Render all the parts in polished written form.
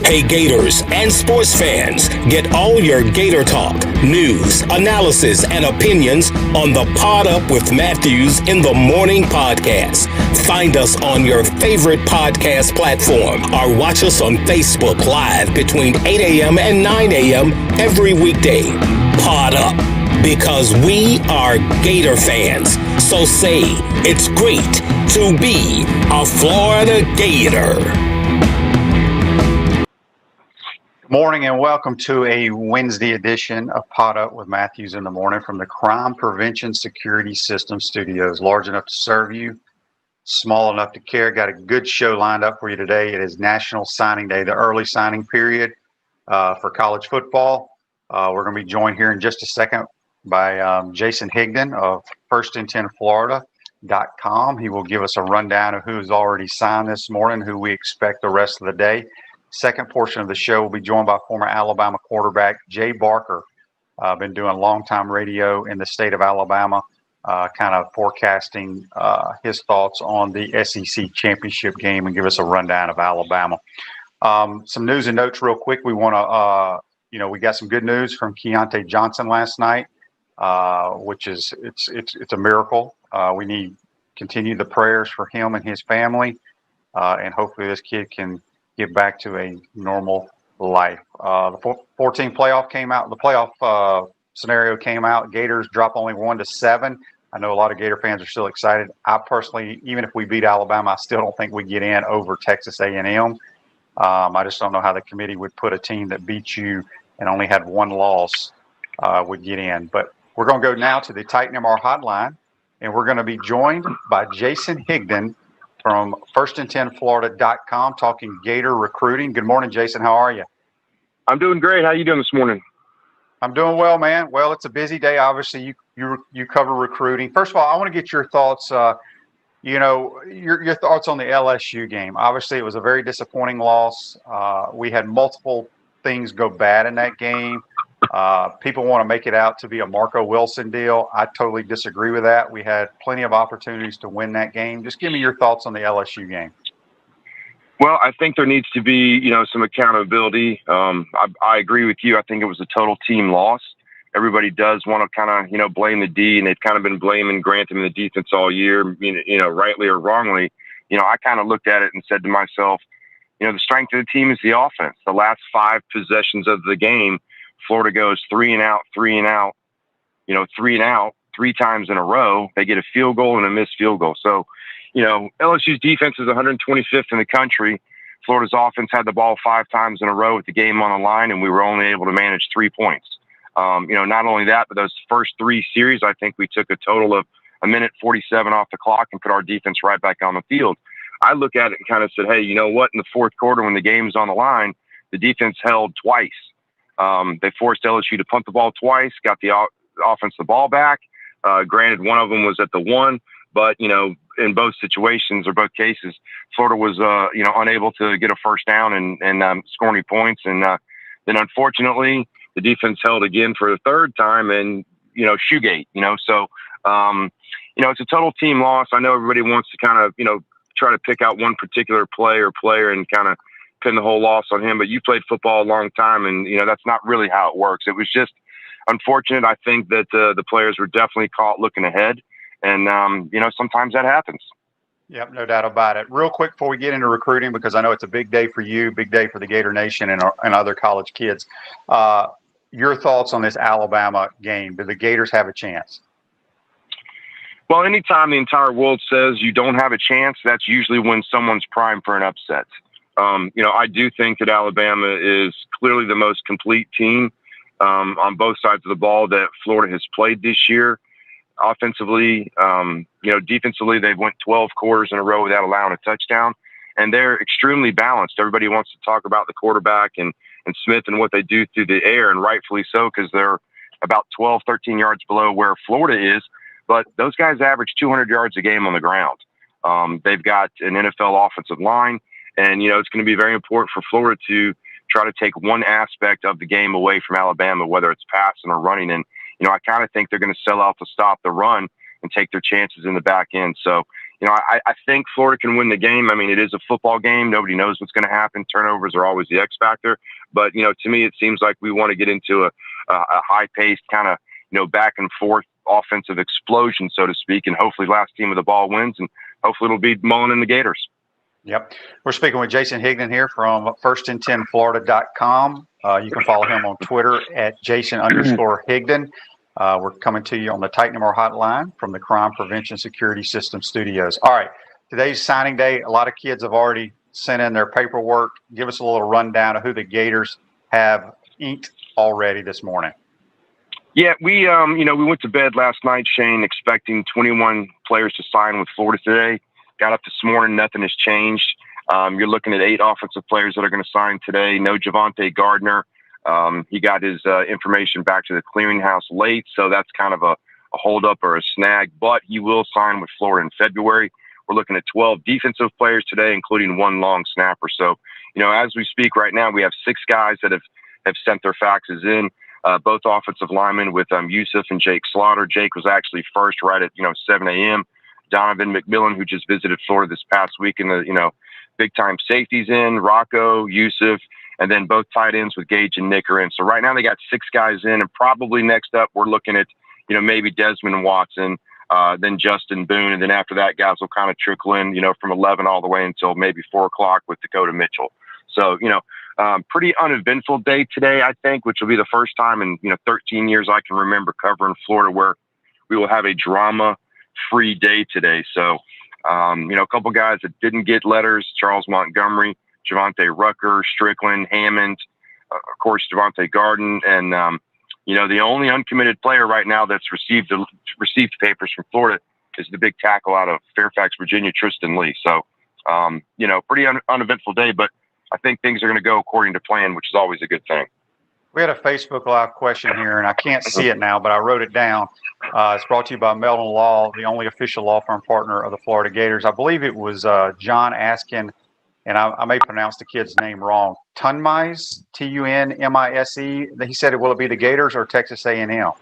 Hey Gators and sports fans, get all your Gator talk, news, analysis, and opinions on the Pod Up with Matthews in the Morning podcast. Find us on your favorite podcast platform or watch us on Facebook Live between 8 a.m. and 9 a.m. every weekday. Pod Up, because we are Gator fans. So say, it's great to be a Florida Gator. Morning and welcome to a Wednesday edition of Pod Up with Matthews in the Morning from the Crime Prevention Security System Studios. Large enough to serve you, small enough to care. Got a good show lined up for you today. It is National Signing Day, the early signing period for college football. We're going to be joined here in just a second by Jason Higdon of firstin10florida.com. He will give us a rundown of who's already signed this morning, who we expect the rest of the day. Second portion of the show will be joined by former Alabama quarterback Jay Barker. Been doing long-time radio in the state of Alabama, kind of forecasting his thoughts on the SEC championship game and give us a rundown of Alabama. Some news and notes real quick. We want to, we got some good news from Keontae Johnson last night, which is it's a miracle. We need continue the prayers for him and his family, and hopefully this kid can get back to a normal life. The 14 playoff came out. The playoff scenario came out. Gators drop only 1-7. I know a lot of Gator fans are still excited. I personally, even if we beat Alabama, I still don't think we get in over Texas A&M. I just don't know how the committee would put a team that beat you and only had one loss would get in. But we're going to go now to the Titan MR hotline, and we're going to be joined by Jason Higdon from firstin10florida.com, talking Gator recruiting. Good morning, Jason. How are you? I'm doing great. How are you doing this morning? I'm doing well, man. Well, it's a busy day. Obviously, you cover recruiting. First of all, I want to get your thoughts. Your thoughts on the LSU game. Obviously, it was a very disappointing loss. We had multiple things go bad in that game. People want to make it out to be a Marco Wilson deal. I totally disagree with that. We had plenty of opportunities to win that game. Just give me your thoughts on the LSU game. Well, I think there needs to be, some accountability. I agree with you. I think it was a total team loss. Everybody does want to kind of, blame the D, and they've kind of been blaming Grantham and the defense all year, rightly or wrongly. I kind of looked at it and said to myself, the strength of the team is the offense. The last 5 possessions of the game, Florida goes 3 and out, 3 and out, 3 and out 3 times in a row. They get a field goal and a missed field goal. So, LSU's defense is 125th in the country. Florida's offense had the ball 5 times in a row with the game on the line, and we were only able to manage 3 points. Not only that, but those first 3 series, I think we took a total of 1:47 off the clock and put our defense right back on the field. I look at it and kind of said, hey, you know what? In the fourth quarter, when the game's on the line, the defense held twice. They forced LSU to punt the ball twice, got the offense the ball back. Granted, one of them was at the 1, but, in both situations or both cases, Florida was, unable to get a first down and score any points. And then, unfortunately, the defense held again for the 3rd time and, shoegate, So, it's a total team loss. I know everybody wants to kind of, try to pick out one particular player and kind of pin the whole loss on him, but you played football a long time, and that's not really how it works. It was just unfortunate. I think that the players were definitely caught looking ahead, and sometimes that happens. Yep, no doubt about it. Real quick before we get into recruiting, because I know it's a big day for you, big day for the Gator Nation and other college kids. Your thoughts on this Alabama game? Do the Gators have a chance? Well, anytime the entire world says you don't have a chance, that's usually when someone's primed for an upset. I do think that Alabama is clearly the most complete team on both sides of the ball that Florida has played this year. Offensively, defensively, they've went 12 quarters in a row without allowing a touchdown, and they're extremely balanced. Everybody wants to talk about the quarterback and Smith and what they do through the air, and rightfully so, because they're about 12, 13 yards below where Florida is. But those guys average 200 yards a game on the ground. They've got an NFL offensive line, and, it's going to be very important for Florida to try to take one aspect of the game away from Alabama, whether it's passing or running. And, I kind of think they're going to sell out to stop the run and take their chances in the back end. So, I think Florida can win the game. I mean, it is a football game. Nobody knows what's going to happen. Turnovers are always the X factor. But, to me, it seems like we want to get into a high-paced kind of, back and forth offensive explosion, so to speak, and hopefully last team with the ball wins, and hopefully it'll be Mullen and the Gators. Yep. We're speaking with Jason Higdon here from firstand10florida.com. You can follow him on Twitter at Jason_Higdon. We're coming to you on the Titan More hotline from the Crime Prevention Security System Studios. All right. Today's signing day. A lot of kids have already sent in their paperwork. Give us a little rundown of who the Gators have inked already this morning. Yeah, we went to bed last night, Shane, expecting 21 players to sign with Florida today. Got up this morning, nothing has changed. You're looking at 8 offensive players that are going to sign today. No Javonte Gardner. He got his information back to the clearinghouse late, so that's kind of a holdup or a snag, but he will sign with Florida in February. We're looking at 12 defensive players today, including 1 long snapper. So, as we speak right now, we have 6 guys that have sent their faxes in, both offensive linemen with Yusuf and Jake Slaughter. Jake was actually first right at, 7 a.m. Donovan McMillan, who just visited Florida this past week, in the, big-time safeties in, Rocco, Yusuf, and then both tight ends with Gage and Nick are in. So right now they got 6 guys in, and probably next up we're looking at, maybe Desmond Watson, then Justin Boone, and then after that guys will kind of trickle in, from 11 all the way until maybe 4 o'clock with Dakota Mitchell. So, pretty uneventful day today, I think, which will be the first time in, 13 years I can remember covering Florida where we will have a drama-free day today. So, a couple guys that didn't get letters: Charles Montgomery, Javante Rucker, Strickland, Hammond, of course, Javonte Garden, and, the only uncommitted player right now that's received papers from Florida is the big tackle out of Fairfax, Virginia, Tristan Lee. So, pretty uneventful day, but I think things are going to go according to plan, which is always a good thing. We had a Facebook Live question here, and I can't see it now, but I wrote it down. It's brought to you by Meldon Law, the only official law firm partner of the Florida Gators. I believe it was John Askin, and I may pronounce the kid's name wrong. Tunmise, Tunmise. He said, "Will it be the Gators or Texas A&M?" Do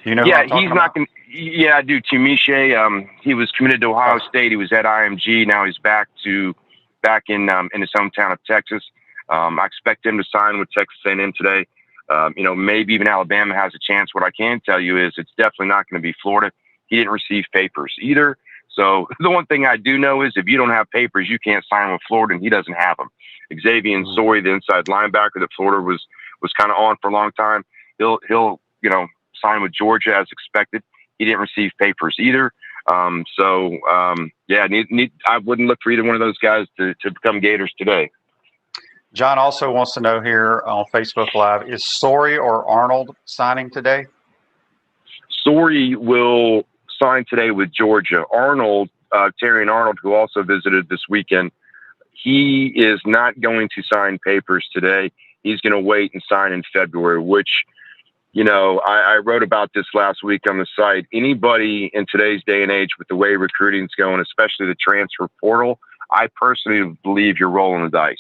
you know? Yeah, he's not going. Yeah, I do. Tunmise. He was committed to Ohio State. He was at IMG. Now he's back in his hometown of Texas. I expect him to sign with Texas A&M today. Maybe even Alabama has a chance. What I can tell you is it's definitely not going to be Florida. He didn't receive papers either. So the one thing I do know is if you don't have papers, you can't sign with Florida, and he doesn't have them. Xavier Sori, the inside linebacker that Florida was kind of on for a long time, he'll sign with Georgia as expected. He didn't receive papers either. I wouldn't look for either one of those guys to become Gators today. John also wants to know here on Facebook Live, is Sori or Arnold signing today? Sori will sign today with Georgia. Arnold, Terrion Arnold, who also visited this weekend, he is not going to sign papers today. He's going to wait and sign in February, which, I wrote about this last week on the site. Anybody in today's day and age with the way recruiting's going, especially the transfer portal, I personally believe you're rolling the dice.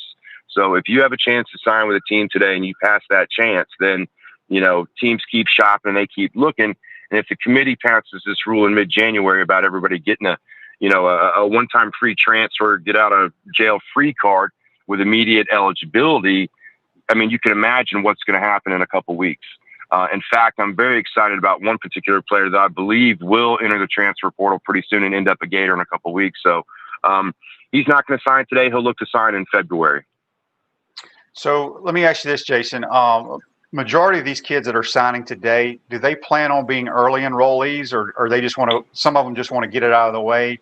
So if you have a chance to sign with a team today and you pass that chance, then, teams keep shopping, they keep looking. And if the committee passes this rule in mid-January about everybody getting a one-time free transfer, get out of jail free card with immediate eligibility, I mean, you can imagine what's going to happen in a couple weeks. In fact, I'm very excited about one particular player that I believe will enter the transfer portal pretty soon and end up a Gator in a couple weeks. So he's not going to sign today. He'll look to sign in February. So let me ask you this, Jason. Majority of these kids that are signing today, do they plan on being early enrollees, or they just want to? Some of them just want to get it out of the way.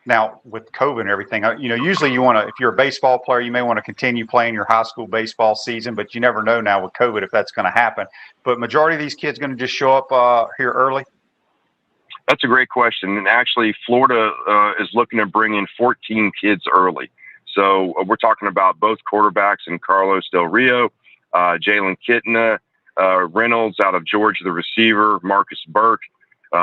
Now with COVID and everything, usually you want to. If you're a baseball player, you may want to continue playing your high school baseball season, but you never know now with COVID if that's going to happen. But majority of these kids going to just show up here early. That's a great question, and actually, Florida is looking to bring in 14 kids early. So we're talking about both quarterbacks and Carlos Del Rio, Jalen Kitna, Reynolds out of Georgia, the receiver, Marcus Burke,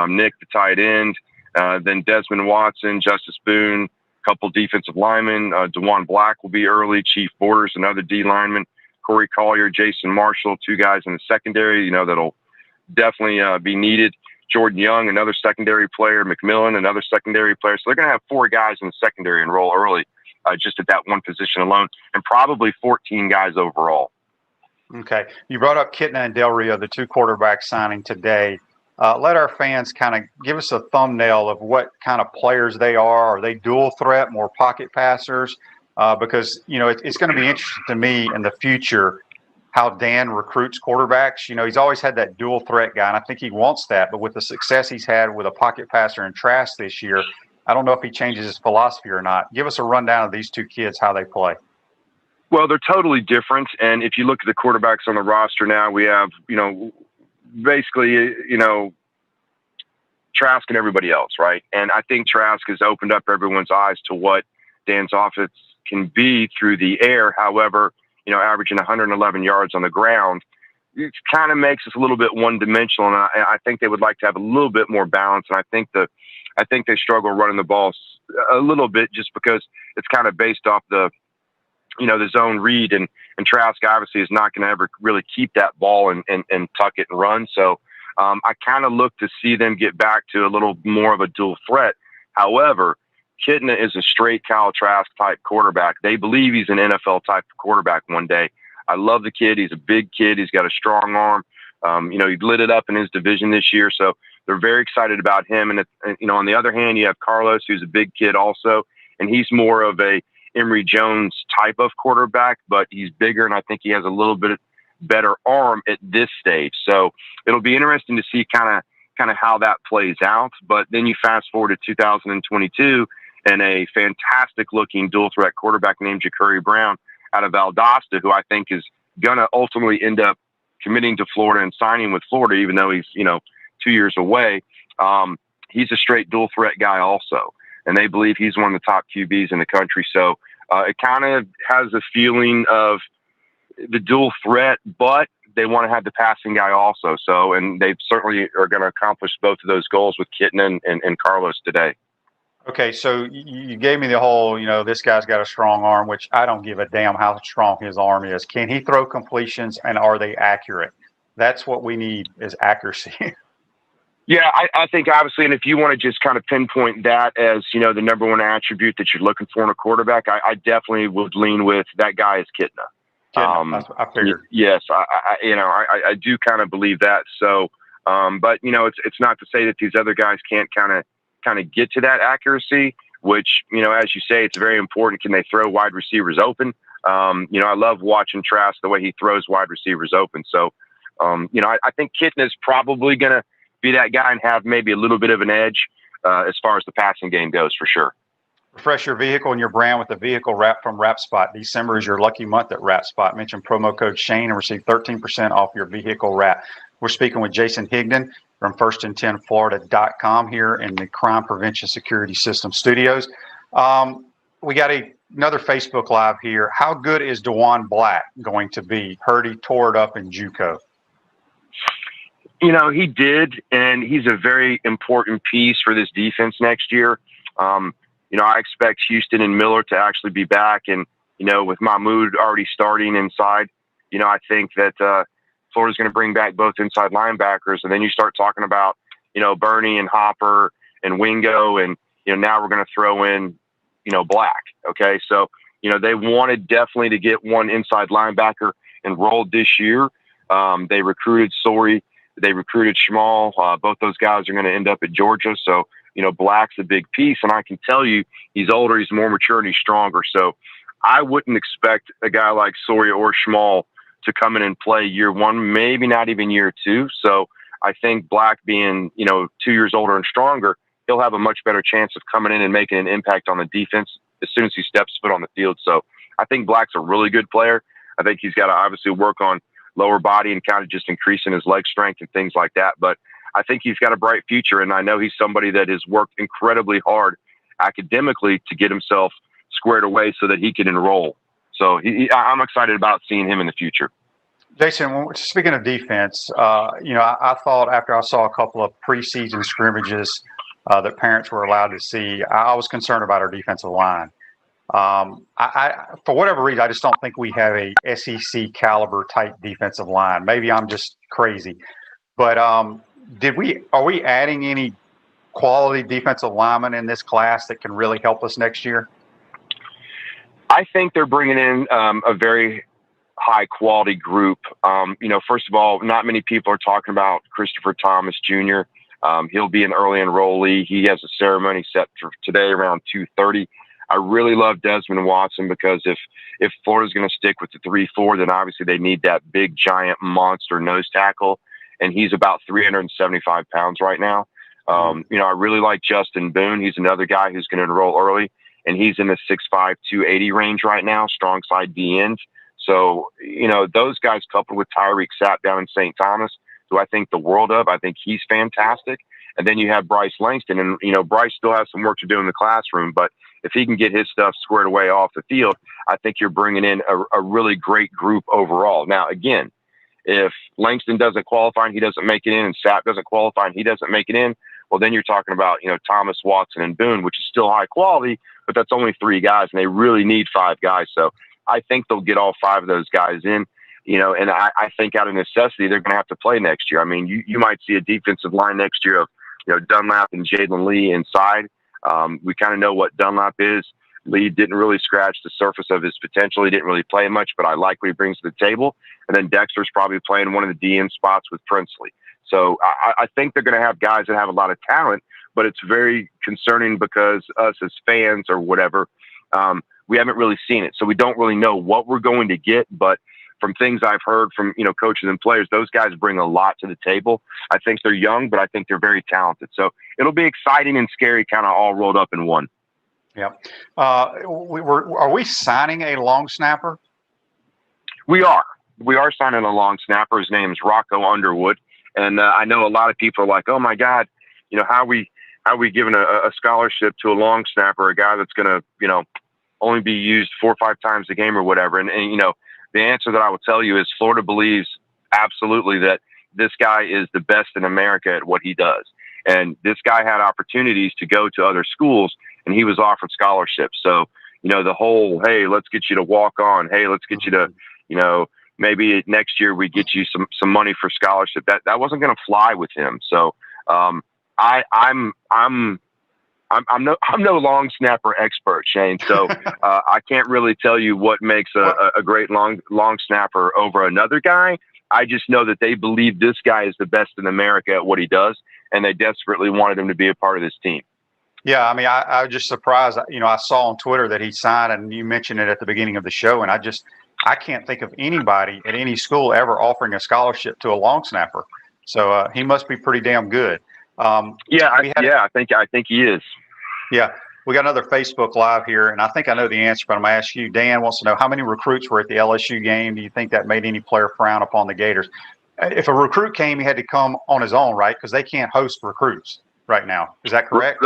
Nick, the tight end, then Desmond Watson, Justice Boone, a couple defensive linemen. DeJuan Black will be early, Chief Borders, another D lineman, Corey Collier, Jason Marshall, 2 guys in the secondary, that'll definitely be needed. Jordan Young, another secondary player, McMillan, another secondary player. So they're going to have 4 guys in the secondary enroll early, just at that one position alone, and probably 14 guys overall. Okay. You brought up Kitna and Del Rio, the 2 quarterbacks signing today. Let our fans kind of give us a thumbnail of what kind of players they are. Are they dual threat, more pocket passers? Because, it's going to be interesting to me in the future how Dan recruits quarterbacks. He's always had that dual threat guy, and I think he wants that. But with the success he's had with a pocket passer and Trask this year, I don't know if he changes his philosophy or not. Give us a rundown of these 2 kids, how they play. Well, they're totally different. And if you look at the quarterbacks on the roster now, we have, basically, Trask and everybody else, right? And I think Trask has opened up everyone's eyes to what Dan's offense can be through the air. However, averaging 111 yards on the ground, it kind of makes us a little bit one-dimensional. And I think they would like to have a little bit more balance. And I think they struggle running the ball a little bit just because it's kind of based off the zone read. And Trask obviously is not going to ever really keep that ball and tuck it and run. So I kind of look to see them get back to a little more of a dual threat. However, Kitna is a straight Kyle Trask type quarterback. They believe he's an NFL type quarterback one day. I love the kid. He's a big kid. He's got a strong arm. He lit it up in his division this year. So they're very excited about him. And on the other hand, you have Carlos, who's a big kid also. And he's more of a Emory Jones type of quarterback, but he's bigger. And I think he has a little bit better arm at this stage. So it'll be interesting to see kind of how that plays out. But then you fast forward to 2022, and a fantastic-looking dual-threat quarterback named Ja'Cory Brown out of Valdosta, who I think is going to ultimately end up committing to Florida and signing with Florida, even though he's 2 years away. He's a straight dual-threat guy also, and they believe he's one of the top QBs in the country. So it kind of has a feeling of the dual threat, but they want to have the passing guy also. So, and they certainly are going to accomplish both of those goals with Kitna and Carlos today. Okay, so you gave me the whole, this guy's got a strong arm, which I don't give a damn how strong his arm is. Can he throw completions, and are they accurate? That's what we need, is accuracy. Yeah, I think obviously, and if you want to just kind of pinpoint that as, the number one attribute that you're looking for in a quarterback, I definitely would lean with that guy is Kitna. I figured. Yes, I do kind of believe that. So, but it's not to say that these other guys can't kind of get to that accuracy, which, as you say, it's very important. Can they throw wide receivers open? I love watching Trask, the way he throws wide receivers open. So, I think Kitna is probably going to be that guy and have maybe a little bit of an edge as far as the passing game goes, for sure. Refresh your vehicle and your brand with the vehicle wrap from WrapSpot. December is your lucky month at WrapSpot. Mention promo code Shane and receive 13% off your vehicle wrap. We're speaking with Jason Higdon from firstand10florida.com here in the Crime Prevention Security System studios. We got another Facebook Live here. How good is DeJuan Black going to be? Heard he tore it up in JUCO. He did, and he's a very important piece for this defense next year. I expect Houston and Miller to actually be back, and, with Mahmoud already starting inside, I think that Florida's going to bring back both inside linebackers, and then you start talking about, Bernie and Hopper and Wingo, and, now we're going to throw in, Black. Okay. So, they wanted definitely to get one inside linebacker enrolled this year. They recruited Sori. They recruited Schmal. Both those guys are going to end up at Georgia. So, Black's a big piece, and I can tell you he's older, he's more mature, and he's stronger. So I wouldn't expect a guy like Sawyer or Schmal to come in and play year one, maybe not even year two. So I think Black being, 2 years older and stronger, he'll have a much better chance of coming in and making an impact on the defense as soon as he steps foot on the field. So I think Black's a really good player. I think he's got to obviously work on lower body and kind of just increasing his leg strength and things like that. But I think he's got a bright future, and I know he's somebody that has worked incredibly hard academically to get himself squared away so that he can enroll. So I'm excited about seeing him in the future. Jason, speaking of defense, I thought after I saw a couple of preseason scrimmages that parents were allowed to see, I was concerned about our defensive line. I for whatever reason, I just don't think we have a SEC caliber type defensive line. Maybe I'm just crazy, but Are we adding any quality defensive linemen in this class that can really help us next year? I think they're bringing in a very high quality group. First of all, not many people are talking about Christopher Thomas Jr. He'll be an early enrollee. He has a ceremony set for today around 2:30. I really love Desmond Watson because if Florida's going to stick with the 3-4, then obviously they need that big giant monster nose tackle, and he's about 375 pounds right now. I really like Justin Boone. He's another guy who's going to enroll early, and he's in the 6'5", 280 range right now, strong side D end. So, those guys coupled with Tyreek Sapp down in St. Thomas, who I think the world of. I think he's fantastic. And then you have Bryce Langston, and, Bryce still has some work to do in the classroom, but if he can get his stuff squared away off the field, I think you're bringing in a really great group overall. Now, again, if Langston doesn't qualify and he doesn't make it in, and Sapp doesn't qualify and he doesn't make it in, well, then you're talking about, Thomas, Watson, and Boone, which is still high quality, but that's only 3 guys, and they really need 5 guys. So I think they'll get all 5 of those guys in, and I think out of necessity, they're going to have to play next year. I mean, you might see a defensive line next year of, Dunlap and Jalen Lee inside. We kind of know what Dunlap is. Lee didn't really scratch the surface of his potential. He didn't really play much, but I like what he brings to the table. And then Dexter's probably playing one of the DN spots with Princely. So I think they're going to have guys that have a lot of talent, but it's very concerning because us as fans or whatever, we haven't really seen it. So we don't really know what we're going to get, but from things I've heard from, coaches and players, those guys bring a lot to the table. I think they're young, but I think they're very talented. So it'll be exciting and scary, kind of all rolled up in one. Yeah. Are we signing a long snapper? We are. We are signing a long snapper. His name is Rocco Underwood. And I know a lot of people are like, oh my God, how are we giving a scholarship to a long snapper, a guy that's going to, only be used 4 or 5 times a game or whatever. And the answer that I will tell you is Florida believes absolutely that this guy is the best in America at what he does. And this guy had opportunities to go to other schools, and he was offered scholarships. So, the whole, hey, let's get you to walk on. Hey, let's get you to, maybe next year we get you some money for scholarship. That wasn't going to fly with him. So I'm no long snapper expert, Shane. So I can't really tell you what makes a great long snapper over another guy. I just know that they believe this guy is the best in America at what he does, and they desperately wanted him to be a part of this team. Yeah, I mean, I was just surprised. I saw on Twitter that he signed, and you mentioned it at the beginning of the show, and I can't think of anybody at any school ever offering a scholarship to a long snapper. So he must be pretty damn good. I think he is. Yeah, we got another Facebook Live here, and I think I know the answer, but I'm going to ask you. Dan wants to know how many recruits were at the LSU game. Do you think that made any player frown upon the Gators? If a recruit came, he had to come on his own, right? Because they can't host recruits right now. Is that correct?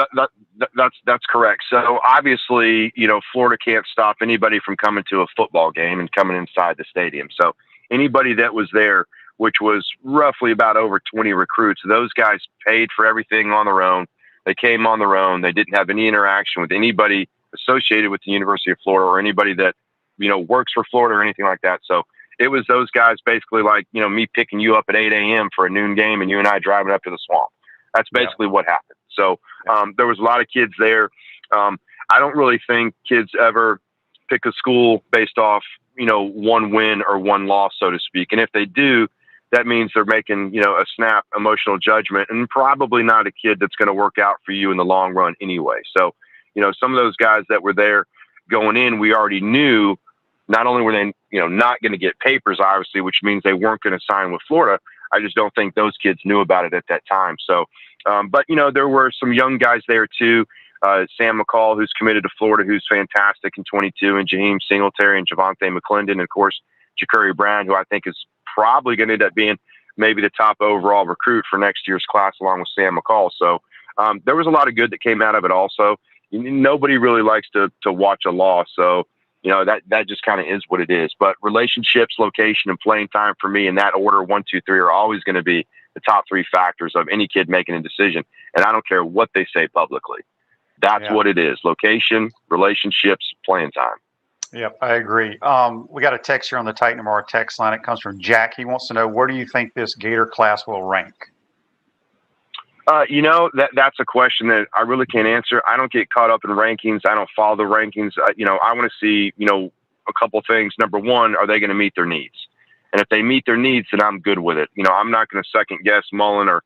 That's correct. So obviously, Florida can't stop anybody from coming to a football game and coming inside the stadium. So anybody that was there, which was roughly about over 20 recruits, those guys paid for everything on their own. They came on their own. They didn't have any interaction with anybody associated with the University of Florida or anybody that, works for Florida or anything like that. So it was those guys basically like, me picking you up at 8 a.m. for a noon game and you and I driving up to the swamp. That's basically what happened. So there was a lot of kids there. I don't really think kids ever pick a school based off, one win or one loss, so to speak. And if they do, that means they're making, a snap emotional judgment, and probably not a kid that's going to work out for you in the long run anyway. So, some of those guys that were there going in, we already knew not only were they, not going to get papers, obviously, which means they weren't going to sign with Florida. I just don't think those kids knew about it at that time. So, but, there were some young guys there too. Sam McCall, who's committed to Florida, who's fantastic in 22, and Jaheim Singletary and Javonte McClendon, and of course, Ja'Cory Brown, who I think is probably going to end up being maybe the top overall recruit for next year's class, along with Sam McCall. So there was a lot of good that came out of it also. Nobody really likes to watch a loss. So, that just kind of is what it is. But relationships, location, and playing time for me in that order, 1, 2, 3, are always going to be the top 3 factors of any kid making a decision. And I don't care what they say publicly. That's what it is. Location, relationships, playing time. Yep, I agree. We got a text here on the Titan Tomorrow text line. It comes from Jack. He wants to know, where do you think this Gator class will rank? That's a question that I really can't answer. I don't get caught up in rankings. I don't follow the rankings. I want to see, a couple things. Number one, are they going to meet their needs? And if they meet their needs, then I'm good with it. I'm not going to second guess Mullen or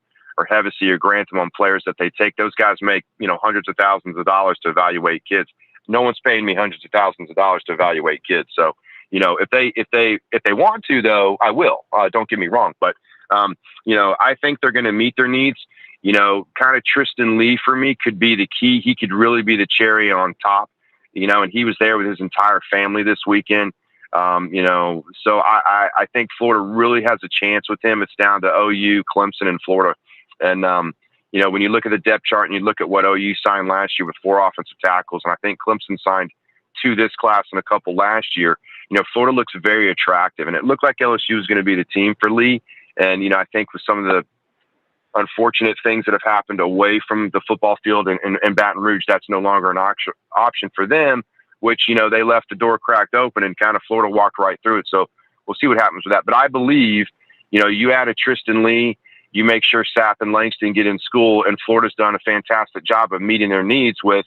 Hevesy or Grantham on players that they take. Those guys make, hundreds of thousands of dollars to evaluate kids. No one's paying me hundreds of thousands of dollars to evaluate kids. So, if they want to, though, I will. Don't get me wrong. But, I think they're going to meet their needs. Kind of Tristan Lee for me could be the key. He could really be the cherry on top, and he was there with his entire family this weekend. So I think Florida really has a chance with him. It's down to OU, Clemson, and Florida. And, when you look at the depth chart and you look at what OU signed last year with 4 offensive tackles, and I think Clemson signed 2 this class and a couple last year, Florida looks very attractive. And it looked like LSU was going to be the team for Lee. And, I think with some of the unfortunate things that have happened away from the football field and Baton Rouge, that's no longer an option for them, which, they left the door cracked open and kind of Florida walked right through it. So we'll see what happens with that. But I believe, you add a Tristan Lee, you make sure Sapp and Langston get in school, and Florida's done a fantastic job of meeting their needs with,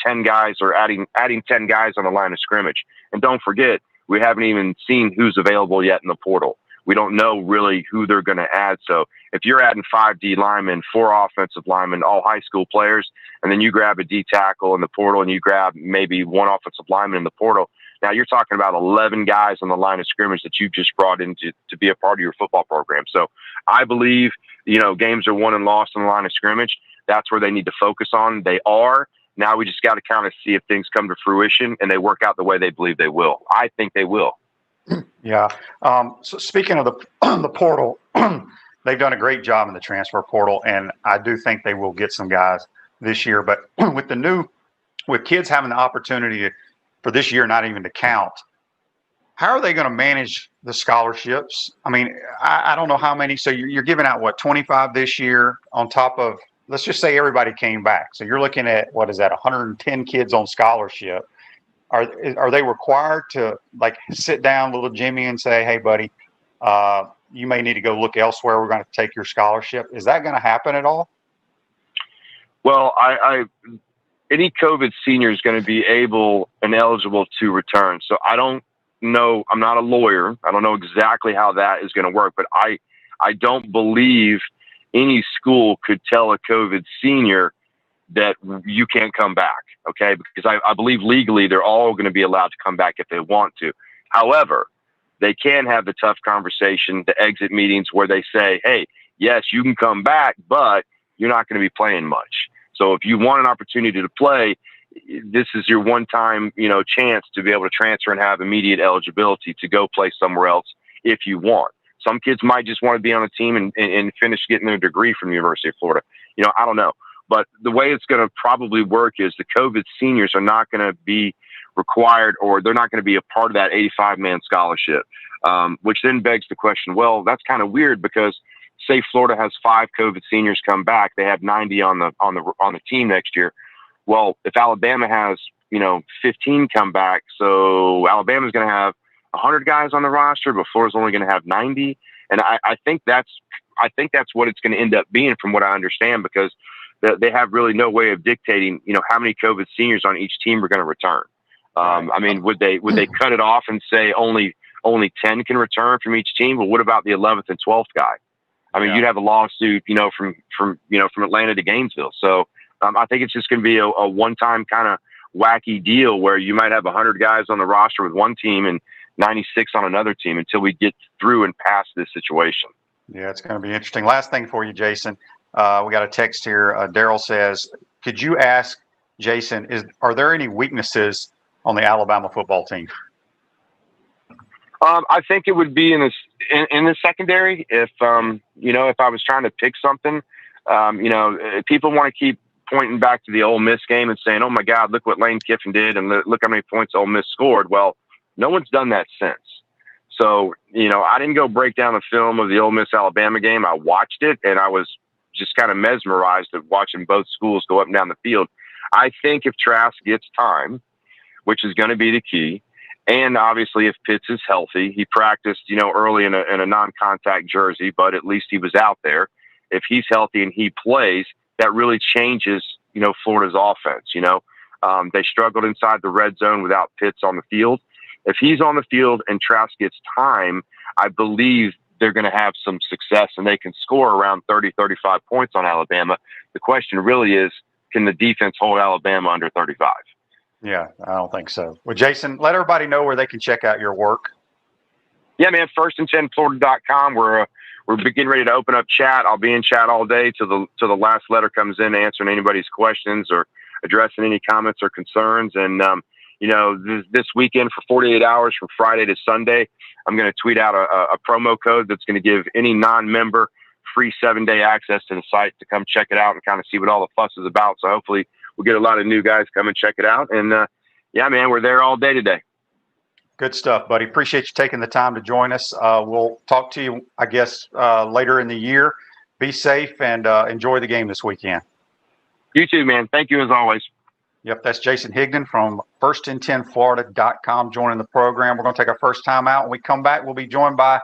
10 guys or adding 10 guys on the line of scrimmage. And don't forget, we haven't even seen who's available yet in the portal. We don't know really who they're going to add. So if you're adding 5 D linemen, 4 offensive linemen, all high school players, and then you grab a D tackle in the portal and you grab maybe 1 offensive lineman in the portal, now you're talking about 11 guys on the line of scrimmage that you just brought in to be a part of your football program. So I believe, games are won and lost on the line of scrimmage. That's where they need to focus on. They are. Now we just got to kind of see if things come to fruition and they work out the way they believe they will. I think they will. Yeah. So speaking of the portal, they've done a great job in the transfer portal, and I do think they will get some guys this year. But with kids having the opportunity for this year not even to count, how are they going to manage the scholarships? I mean, I don't know how many. So you're giving out, 25 this year on top of, let's just say everybody came back. So you're looking at, 110 kids on scholarship. Are they required to sit down little Jimmy and say, hey, buddy, you may need to go look elsewhere. We're going to take your scholarship. Is that going to happen at all? Well, any COVID senior is going to be able and eligible to return. So I don't know. I'm not a lawyer. I don't know exactly how that is going to work, but I don't believe any school could tell a COVID senior that you can't come back. Okay. Because I believe legally they're all going to be allowed to come back if they want to. However, they can have the tough conversation, the exit meetings where they say, hey, yes, you can come back, but you're not going to be playing much. So if you want an opportunity to play, this is your one-time, chance to be able to transfer and have immediate eligibility to go play somewhere else if you want. Some kids might just want to be on a team and finish getting their degree from the University of Florida. I don't know. But the way it's going to probably work is the COVID seniors are not going to be required, or they're not going to be a part of that 85-man scholarship, which then begs the question, well, that's kind of weird because say Florida has 5 COVID seniors come back, they have 90 on the team next year. Well, if Alabama has, 15 come back, so Alabama's going to have 100 guys on the roster, but Florida's only going to have 90. And I think that's what it's going to end up being from what I understand, because they have really no way of dictating, how many COVID seniors on each team are going to return. I mean, would they cut it off and say only 10 can return from each team? Well, what about the 11th and 12th guy? I mean, you'd have a lawsuit, from Atlanta to Gainesville. So I think it's just going to be a one-time kind of wacky deal where you might have 100 guys on the roster with one team and 96 on another team until we get through and past this situation. Yeah, it's going to be interesting. Last thing for you, Jason. We got a text here. Daryl says, could you ask Jason, are there any weaknesses on the Alabama football team? I think it would be in the secondary. If if I was trying to pick something, people want to keep pointing back to the Ole Miss game and saying, "Oh my God, look what Lane Kiffin did, and look how many points Ole Miss scored." Well, no one's done that since. So I didn't go break down the film of the Ole Miss Alabama game. I watched it, and I was just kind of mesmerized at watching both schools go up and down the field. I think if Trask gets time, which is going to be the key, and obviously if Pitts is healthy, he practiced, early in a non-contact jersey, but at least he was out there. if he's healthy and he plays, that really changes, Florida's offense. They struggled inside the red zone without Pitts on the field. If he's on the field and Trask gets time, I believe they're going to have some success and they can score around 30, 35 points on Alabama. The question really is, can the defense hold Alabama under 35? Yeah, I don't think so. Well, Jason, let everybody know where they can check out your work. Yeah, man, firstand10florida.com. We're getting ready to open up chat. I'll be in chat all day till the last letter comes in, answering anybody's questions or addressing any comments or concerns. And, this weekend for 48 hours from Friday to Sunday, I'm going to tweet out a promo code that's going to give any non-member free 7-day access to the site to come check it out and kind of see what all the fuss is about. So hopefully we'll get a lot of new guys come and check it out. And yeah, man, we're there all day today. Good stuff, buddy. Appreciate you taking the time to join us. We'll talk to you, I guess, later in the year. Be safe and enjoy the game this weekend. You too, man. Thank you as always. Yep, that's Jason Higdon from firstand10florida.com joining the program. We're going to take our first time out. When we come back, we'll be joined by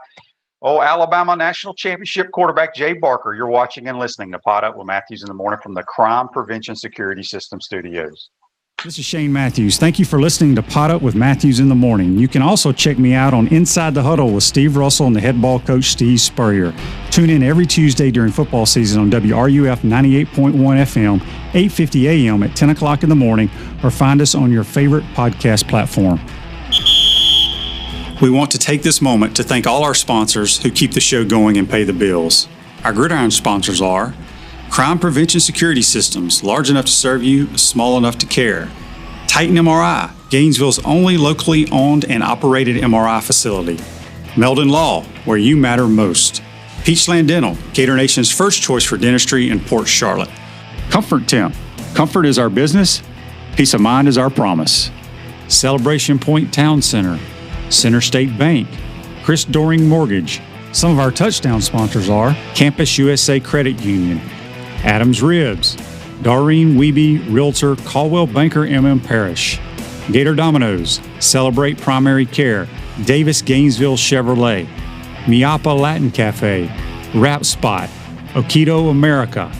Alabama National Championship quarterback Jay Barker. You're watching and listening to Pod Up with Matthews in the Morning from the Crime Prevention Security System Studios. This is Shane Matthews. Thank you for listening to Pod Up with Matthews in the Morning. You can also check me out on Inside the Huddle with Steve Russell and the head ball coach Steve Spurrier. Tune in every Tuesday during football season on WRUF 98.1 FM, 8:50 a.m. at 10 o'clock in the morning, or find us on your favorite podcast platform. We want to take this moment to thank all our sponsors who keep the show going and pay the bills. Our Gridiron sponsors are Crime Prevention Security Systems, large enough to serve you, small enough to care. Titan MRI, Gainesville's only locally owned and operated MRI facility. Meldon Law, where you matter most. Peachland Dental, Gator Nation's first choice for dentistry in Port Charlotte. Comfort Temp, comfort is our business, peace of mind is our promise. Celebration Point Town Center, Center State Bank, Chris Doring Mortgage. Some of our touchdown sponsors are Campus USA Credit Union, Adams Ribs, Doreen Wiebe Realtor, Caldwell Banker MM Parrish, Gator Dominoes, Celebrate Primary Care, Davis Gainesville Chevrolet, Miapa Latin Cafe, Rap Spot, Okido America,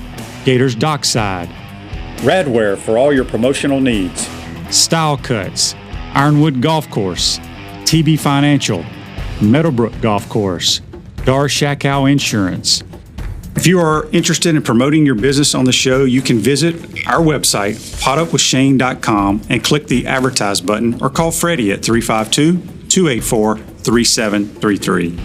Gators Dockside, Radware for all your promotional needs, Style Cuts, Ironwood Golf Course, TB Financial, Meadowbrook Golf Course, Dar Shakow Insurance. If you are interested in promoting your business on the show, you can visit our website, podupwithshane.com, and click the Advertise button or call Freddie at 352-284-3733.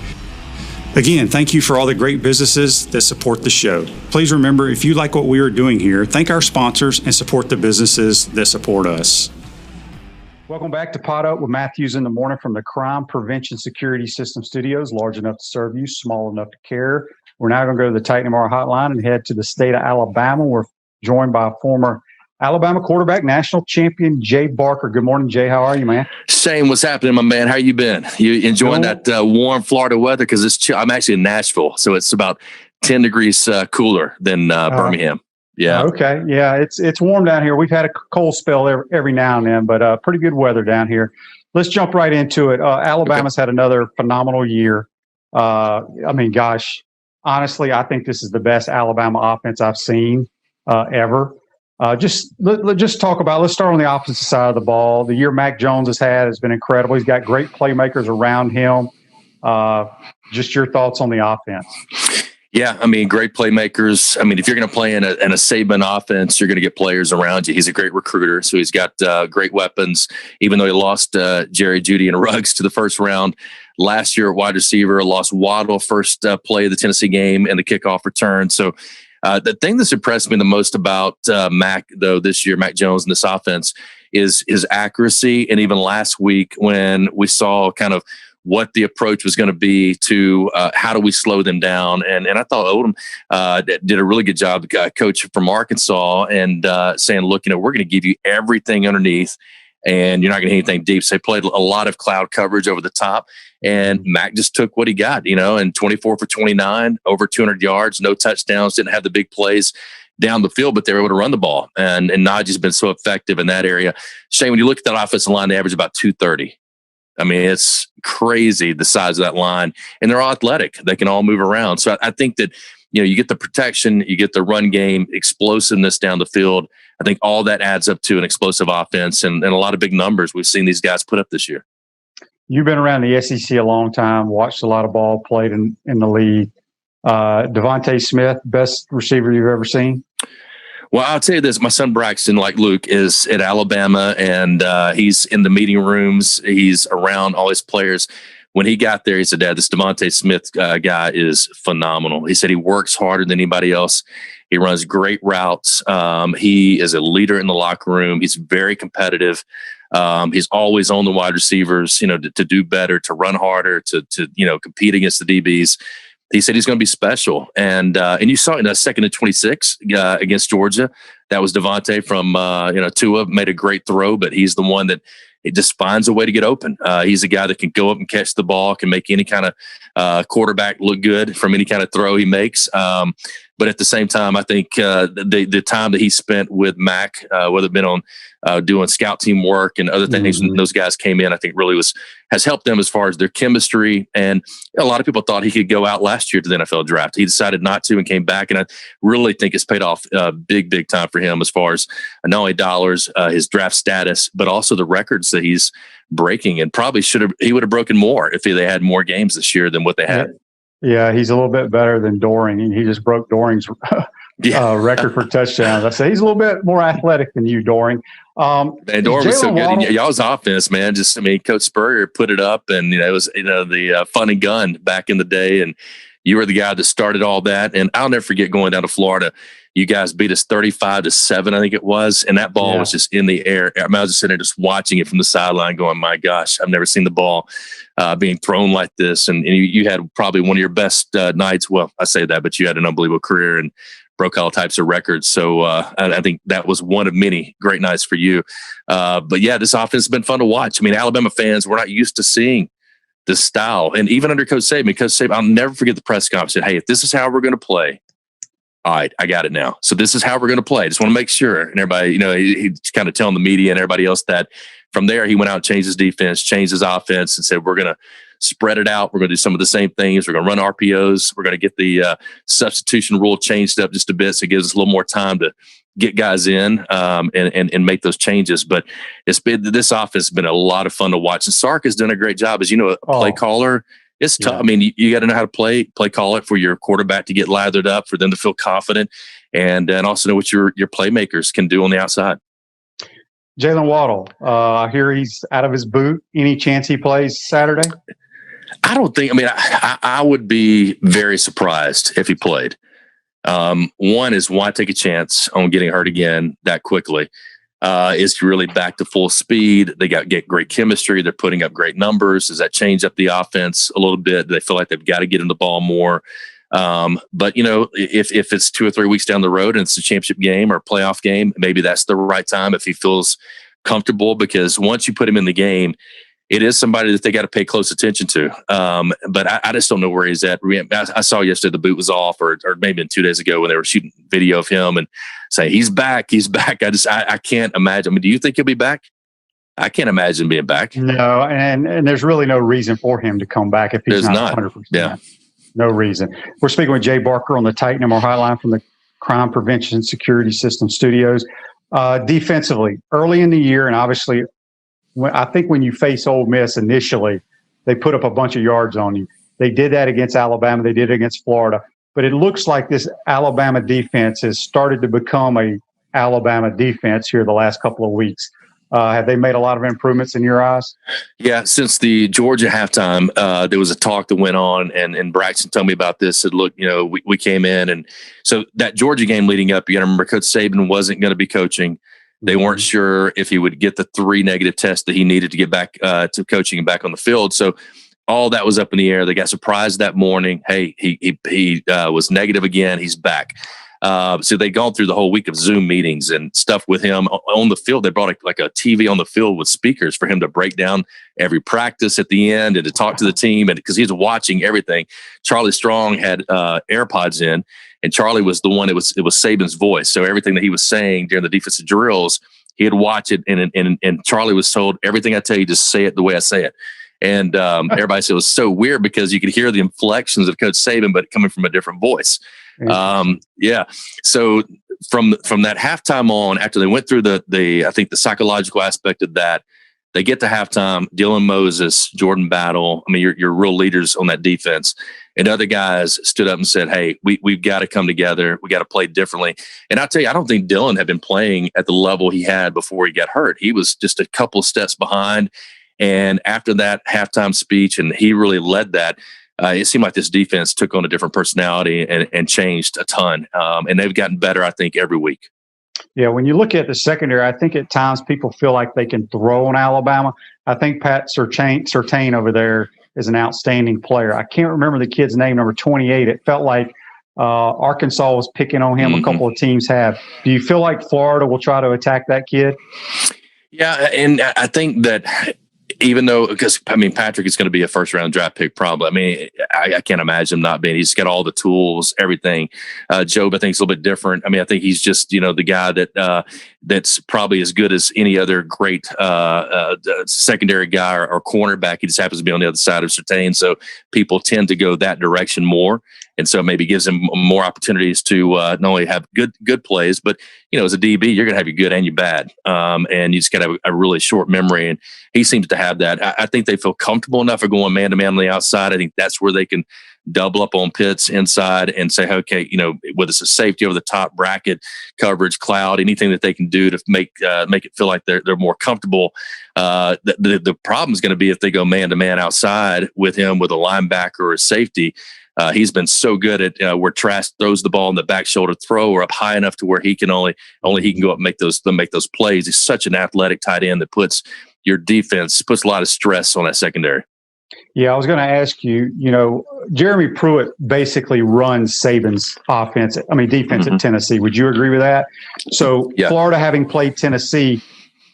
Again, thank you for all the great businesses that support the show. Please remember, if you like what we are doing here, thank our sponsors and support the businesses that support us. Welcome back to Pod Up with Matthews in the Morning from the Crime Prevention Security System Studios, large enough to serve you, small enough to care. We're now going to go to the Titan MR hotline and head to the state of Alabama. We're joined by former Alabama quarterback, national champion Jay Barker. Good morning, Jay. How are you, man? Shane, what's happening, my man? How you been? You enjoying that warm Florida weather? Because it's chill. I'm actually in Nashville, so it's about 10 degrees cooler than Birmingham. Yeah. Okay. Yeah, it's warm down here. We've had a cold spell every now and then, but pretty good weather down here. Let's jump right into it. Alabama's had another phenomenal year. Honestly, I think this is the best Alabama offense I've seen ever. Let's talk about, let's start on the offensive side of the ball. The year Mac Jones has been incredible. He's got great playmakers around him. Just your thoughts on the offense. Yeah, great playmakers. If you're going to play in a Saban offense, you're going to get players around you. He's a great recruiter, so he's got great weapons. Even though he lost Jerry Jeudy and Ruggs to the first round last year at wide receiver, lost Waddle first play of the Tennessee game and the kickoff return. So the thing that's impressed me the most about Mac, though, this year, Mac Jones and this offense, is his accuracy. And even last week when we saw kind of what the approach was going to be to how do we slow them down. And I thought Odom did a really good job, coach from Arkansas, and saying, look, we're going to give you everything underneath and you're not going to hit anything deep. So they played a lot of cloud coverage over the top, and Mac just took what he got, and 24 for 29, over 200 yards, no touchdowns, didn't have the big plays down the field, but they were able to run the ball. And Najee's been so effective in that area. Shane, when you look at that offensive line, they average about 230. It's crazy, the size of that line, and they're all athletic. They can all move around. So I think that you get the protection, you get the run game, explosiveness down the field. I think all that adds up to an explosive offense and a lot of big numbers we've seen these guys put up this year. You've been around the SEC a long time, watched a lot of ball played in the league. Devontae Smith, best receiver you've ever seen? Well, I'll tell you this. My son Braxton, like Luke, is at Alabama, and he's in the meeting rooms. He's around all his players. When he got there, he said, Dad, this Devontae Smith guy is phenomenal. He said he works harder than anybody else. He runs great routes. He is a leader in the locker room. He's very competitive. He's always on the wide receivers, to do better, to run harder, to compete against the DBs. He said he's going to be special. And you saw in a 2nd and 26 against Georgia. That was Devontae from, Tua made a great throw, but he's the one that it just finds a way to get open. He's a guy that can go up and catch the ball, can make any kind of quarterback look good from any kind of throw he makes. But at the same time, I think the time that he spent with Mac, whether it been on doing scout team work and other things, when those guys came in, I think really has helped them as far as their chemistry. And a lot of people thought he could go out last year to the NFL draft. He decided not to and came back. And I really think it's paid off big time for him as far as not only dollars, his draft status, but also the records that he's breaking. And probably he would have broken more if they had more games this year than what they had. Yeah, he's a little bit better than Doring, and he just broke Doring's record for touchdowns. I say he's a little bit more athletic than you, Doring. And Doring was so good. Y'all's offense, man. Coach Spurrier put it up, and it was the fun and gun back in the day, and you were the guy that started all that. And I'll never forget going down to Florida. You guys beat us 35-7, I think it was, and that ball was just in the air. I was just sitting there just watching it from the sideline, going, "My gosh, I've never seen the ball being thrown like this." And you had probably one of your best nights. Well, I say that, but you had an unbelievable career and broke all types of records. So I think that was one of many great nights for you. But yeah, this offense has been fun to watch. I mean, Alabama fans, we're not used to seeing this style. And even under Coach Saban, I'll never forget the press conference. Said, "Hey, if this is how we're going to play, all right, I got it now. So this is how we're going to play. Just want to make sure." And everybody, he's kind of telling the media and everybody else that. From there, he went out and changed his defense, changed his offense, and said, "We're going to spread it out. We're going to do some of the same things. We're going to run RPOs. We're going to get the substitution rule changed up just a bit, so it gives us a little more time to get guys in and make those changes." But this offense has been a lot of fun to watch. And Sark has done a great job. As you know, a play caller, it's tough. I mean, you got to know how to play call it for your quarterback to get lathered up, for them to feel confident, and also know what your playmakers can do on the outside. Jalen Waddle, I hear he's out of his boot. Any chance he plays Saturday? I don't think. I mean, I would be very surprised if he played. One is, why take a chance on getting hurt again that quickly? Is really back to full speed. They get great chemistry. They're putting up great numbers. Does that change up the offense a little bit? Do they feel like they've got to get in the ball more? But if it's 2 or 3 weeks down the road and it's a championship game or a playoff game, maybe that's the right time if he feels comfortable, because once you put him in the game, it is somebody that they got to pay close attention to. But I just don't know where he's at. I saw yesterday the boot was off, or maybe 2 days ago when they were shooting video of him and say, he's back. I can't imagine. I mean, do you think he'll be back? I can't imagine being back. No, and there's really no reason for him to come back if he's not 100%. Yeah. No reason. We're speaking with Jay Barker on the Titan MR Hotline from the Crime Prevention Security System Studios. Defensively, early in the year, and obviously, I think when you face Ole Miss initially, they put up a bunch of yards on you. They did that against Alabama. They did it against Florida. But it looks like this Alabama defense has started to become a Alabama defense here the last couple of weeks. Have they made a lot of improvements in your eyes? Yeah, since the Georgia halftime, there was a talk that went on, and Braxton told me about this. Said, look, we came in, and so that Georgia game leading up, you got to remember Coach Saban wasn't going to be coaching. They weren't sure if he would get the 3 negative tests that he needed to get back to coaching and back on the field. So all that was up in the air. They got surprised that morning. Hey, he was negative again. He's back. So they'd gone through the whole week of Zoom meetings and stuff with him on the field. They brought like a TV on the field with speakers for him to break down every practice at the end and to talk to the team. And because he was watching everything, Charlie Strong had AirPods in, and Charlie was the one. It was Saban's voice. So everything that he was saying during the defensive drills, he had watched it, and Charlie was told, everything I tell you, just say it the way I say it. And everybody said it was so weird because you could hear the inflections of Coach Saban, but coming from a different voice. Yeah. So from that halftime on, after they went through I think the psychological aspect of that, they get to halftime. Dylan Moses, Jordan Battle. I mean, you're real leaders on that defense. And other guys stood up and said, "Hey, we've got to come together. We got to play differently." And I'll tell you, I don't think Dylan had been playing at the level he had before he got hurt. He was just a couple of steps behind. And after that halftime speech, and he really led that, it seemed like this defense took on a different personality and changed a ton. And they've gotten better, I think, every week. Yeah, when you look at the secondary, I think at times people feel like they can throw on Alabama. I think Pat Surtain over there is an outstanding player. I can't remember the kid's name, number 28. It felt like Arkansas was picking on him. A couple of teams have. Do you feel like Florida will try to attack that kid? Yeah, and I think that even though, because I mean, Patrick is going to be a first-round draft pick, probably. I mean, I can't imagine him not being. He's got all the tools, everything. Job, I think, is a little bit different. I mean, I think he's just the guy that's probably as good as any other great secondary guy or cornerback. He just happens to be on the other side of Surtain, so people tend to go that direction more. And so maybe gives him more opportunities to not only have good plays, but as a DB, you're going to have your good and your bad, and you just got a really short memory. And he seems to have that. I think they feel comfortable enough of going man to man on the outside. I think that's where they can double up on Pitts inside and say, okay, whether it's a safety over the top, bracket coverage, cloud, anything that they can do to make it feel like they're more comfortable. The problem is going to be if they go man to man outside with him with a linebacker or a safety. He's been so good at where Trask throws the ball in the back shoulder throw or up high enough to where he can only he can go up and make those plays. He's such an athletic tight end that puts your defense, puts a lot of stress on that secondary. Yeah, I was going to ask you, Jeremy Pruitt basically runs Saban's defense at Tennessee. Would you agree with that? So yeah. Florida, having played Tennessee,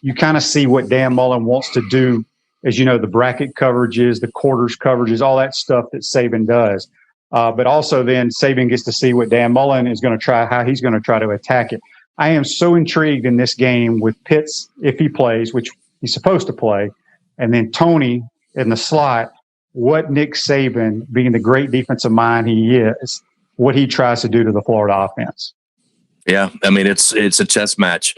you kind of see what Dan Mullen wants to do, as the bracket coverages, the quarters coverages, all that stuff that Saban does. But also then Saban gets to see what Dan Mullen is going to try, how he's going to try to attack it. I am so intrigued in this game with Pitts, if he plays, which he's supposed to play, and then Tony in the slot, what Nick Saban, being the great defensive mind he is, what he tries to do to the Florida offense. Yeah, I mean, it's a chess match.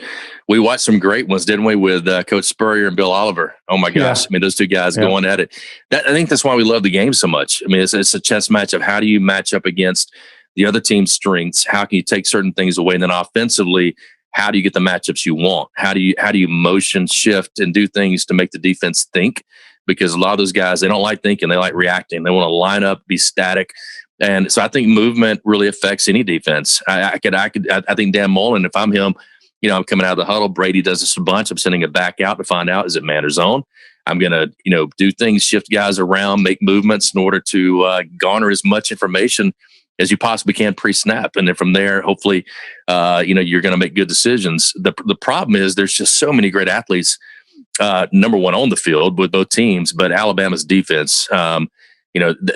We watched some great ones, didn't we, with Coach Spurrier and Bill Oliver? Oh, my gosh. Yeah. I mean, those two guys going at it. I think that's why we love the game so much. I mean, it's a chess match of how do you match up against the other team's strengths? How can you take certain things away? And then offensively, how do you get the matchups you want? How do you motion, shift, and do things to make the defense think? Because a lot of those guys, they don't like thinking. They like reacting. They want to line up, be static. And so I think movement really affects any defense. I think Dan Mullen, if I'm him, I'm coming out of the huddle. Brady does this a bunch. I'm sending it back out to find out, is it man or zone? I'm going to, do things, shift guys around, make movements in order to garner as much information as you possibly can pre-snap. And then from there, hopefully, you're going to make good decisions. The problem is there's just so many great athletes, number one on the field with both teams, but Alabama's defense,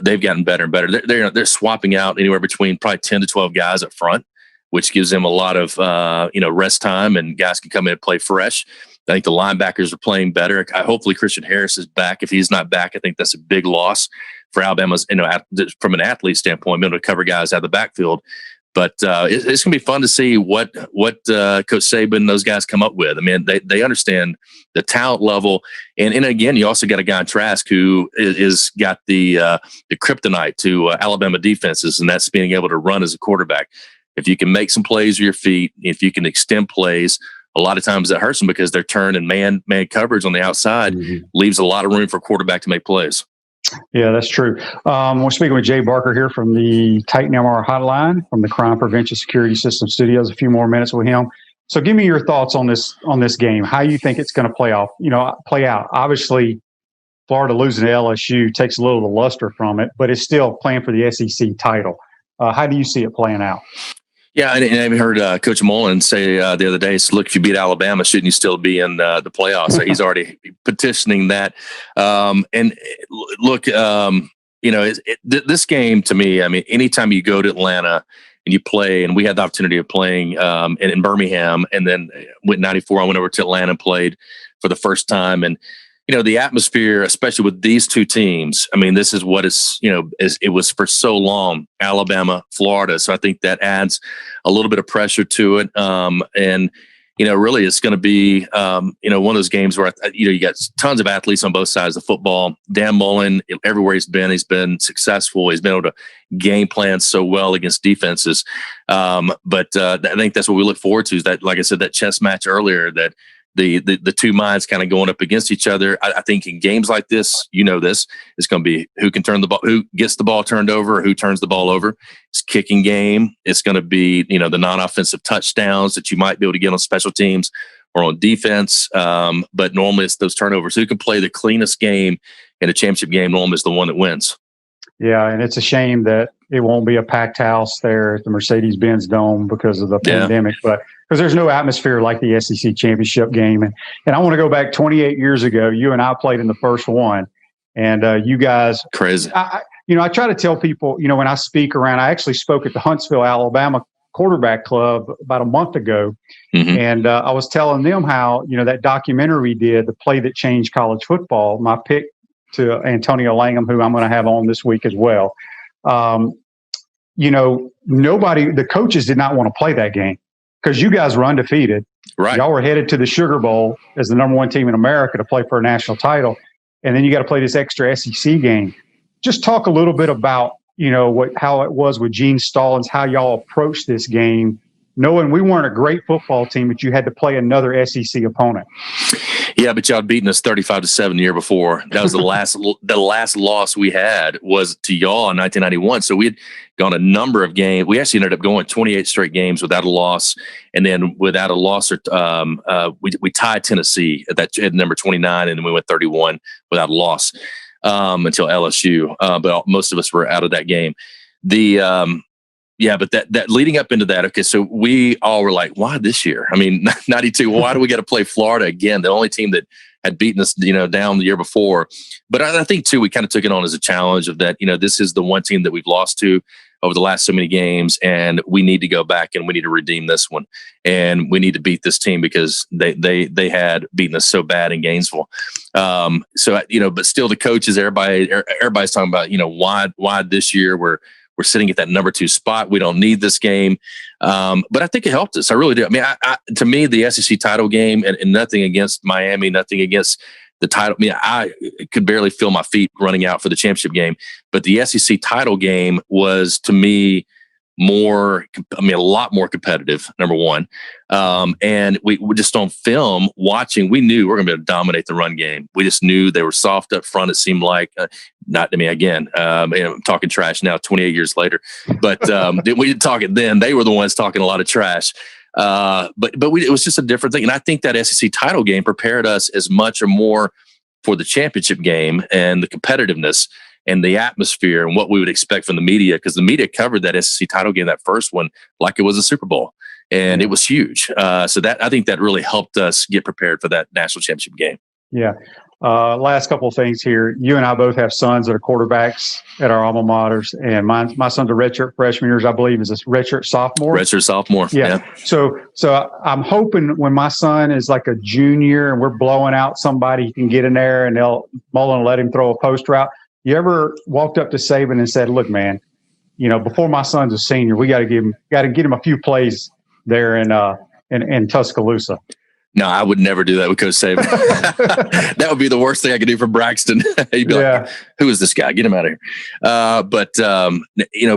they've gotten better and better. They're swapping out anywhere between probably 10 to 12 guys up front, which gives them a lot of rest time, and guys can come in and play fresh. I think the linebackers are playing better. Hopefully Christian Harris is back. If he's not back, I think that's a big loss for Alabama's, from an athlete standpoint, being able to cover guys out of the backfield. But it's going to be fun to see what Coach Saban and those guys come up with. I mean, they understand the talent level, and again, you also got a guy in Trask who is got the kryptonite to Alabama defenses, and that's being able to run as a quarterback. If you can make some plays with your feet, if you can extend plays, a lot of times that hurts them because they're turning man coverage on the outside, leaves a lot of room for a quarterback to make plays. Yeah, that's true. We're speaking with Jay Barker here from the Titan MR Hotline from the Crime Prevention Security System Studios. A few more minutes with him. So, give me your thoughts on this game. How you think it's going to play out? Obviously, Florida losing to LSU takes a little of the luster from it, but it's still playing for the SEC title. How do you see it playing out? Yeah, and I heard Coach Mullen say the other day, look, if you beat Alabama, shouldn't you still be in the playoffs? So he's already petitioning that. And look, this game to me, I mean, anytime you go to Atlanta and you play, and we had the opportunity of playing in Birmingham, and then went 94, I went over to Atlanta and played for the first time. And the atmosphere, especially with these two teams, I mean, this is what it was for so long, Alabama, Florida. So I think that adds a little bit of pressure to it. And really it's going to be, one of those games where, you got tons of athletes on both sides of football. Dan Mullen, everywhere he's been successful. He's been able to game plan so well against defenses. But I think that's what we look forward to, is that, like I said, that chess match earlier, that the two minds kind of going up against each other. I think in games like this, this it's going to be who can turn the ball, who gets the ball turned over, who turns the ball over. It's kicking game. It's going to be, the non-offensive touchdowns that you might be able to get on special teams or on defense. But normally it's those turnovers. Who can play the cleanest game in a championship game normally is the one that wins. Yeah, and it's a shame that it won't be a packed house there at the Mercedes-Benz Dome because of the pandemic, but because there's no atmosphere like the SEC championship game. And I want to go back 28 years ago. You and I played in the first one, and you guys crazy. I try to tell people, when I speak around, I actually spoke at the Huntsville, Alabama quarterback club about a month ago, and I was telling them how that documentary we did, The Play That Changed College Football, my pick to Antonio Langham, who I'm going to have on this week as well. The coaches did not want to play that game because you guys were undefeated. Right. Y'all were headed to the Sugar Bowl as the number one team in America to play for a national title. And then you got to play this extra SEC game. Just talk a little bit about, how it was with Gene Stallings, how y'all approached this game, knowing we weren't a great football team, but you had to play another SEC opponent. Yeah, but y'all had beaten us 35-7 the year before. That was the last loss we had was to y'all in 1991. So we had gone a number of games. We actually ended up going 28 straight games without a loss, and then without a loss, we tied Tennessee at number 29, and then we went 31 without a loss until LSU. But most of us were out of that game. Yeah, but that leading up into that, okay, so we all were like, why this year? I mean, 92, why do we got to play Florida again? The only team that had beaten us, down the year before. But I think, too, we kind of took it on as a challenge of that, this is the one team that we've lost to over the last so many games, and we need to go back and we need to redeem this one. And we need to beat this team because they had beaten us so bad in Gainesville. But still the coaches, everybody's talking about, why this year we're sitting at that number 2 spot. We don't need this game. But I think it helped us. I really do. I mean, to me, the SEC title game, and nothing against Miami, nothing against the title. I mean, I could barely feel my feet running out for the championship game. But the SEC title game was, to me, a lot more competitive, number one. And we just on film watching, we knew we were going to be able to dominate the run game. We just knew they were soft up front. It seemed like, I'm talking trash now, 28 years later, but we didn't talk it then. They were the ones talking a lot of trash. But it was just a different thing. And I think that SEC title game prepared us as much or more for the championship game and the competitiveness and the atmosphere and what we would expect from the media, because the media covered that SEC title game, that first one, like it was a Super Bowl, and it was huge. So that, I think that really helped us get prepared for that national championship game. Yeah. Last couple of things here. You and I both have sons that are quarterbacks at our alma maters, and my son's a redshirt freshman years, I believe, is a redshirt sophomore. Redshirt sophomore. Yeah. So I'm hoping when my son is like a junior and we're blowing out somebody, he can get in there and Mullen will let him throw a post route. You ever walked up to Saban and said, "Look, man, before my son's a senior, we got to get him a few plays there in Tuscaloosa"? No, I would never do that with Coach Saban. That would be the worst thing I could do for Braxton. He'd be like, "Who is this guy? Get him out of here." But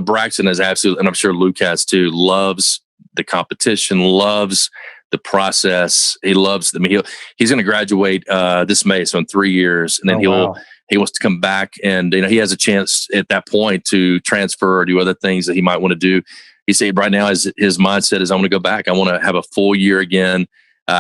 Braxton is absolutely, and I'm sure Luke has too, loves the competition, loves the process. He loves. I mean, he's going to graduate this May, so in 3 years, and then he wants to come back, and he has a chance at that point to transfer or do other things that he might want to do. He said right now his mindset is, I want to go back. I want to have a full year again.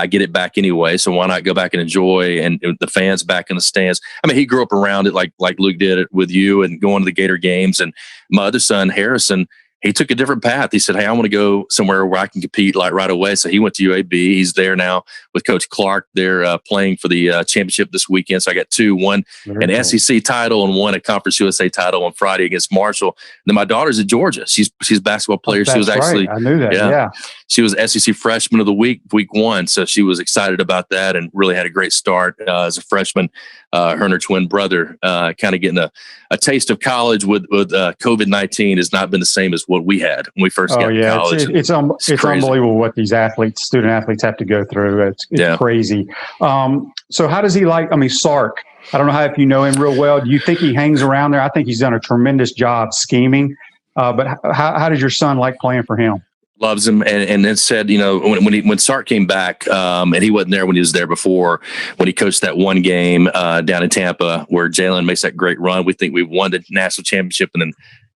Get it back anyway. So why not go back and enjoy and the fans back in the stands? I mean, he grew up around it like Luke did it with you and going to the Gator games. And my other son, Harrison, he took a different path. He said, "Hey, I want to go somewhere where I can compete like right away." So he went to UAB. He's there now with Coach Clark. They're playing for the championship this weekend. So I got two, one an SEC title and one a Conference USA title on Friday against Marshall. And then my daughter's at Georgia. She's a basketball player. She was actually, I knew that. Yeah. She was SEC Freshman of the Week 1. So she was excited about that and really had a great start as a freshman. Her and her twin brother kind of getting a taste of college with COVID-19 has not been the same as what we had when we first got to college. It's unbelievable what these student athletes have to go through. It's crazy. So how does he Sark? I don't know if you know him real well. Do you think he hangs around there? I think he's done a tremendous job scheming. But how does your son like playing for him? Loves him, and then said, when Sark came back, and he wasn't there when he was there before, when he coached that one game down in Tampa where Jalen makes that great run. We think we won the national championship, and then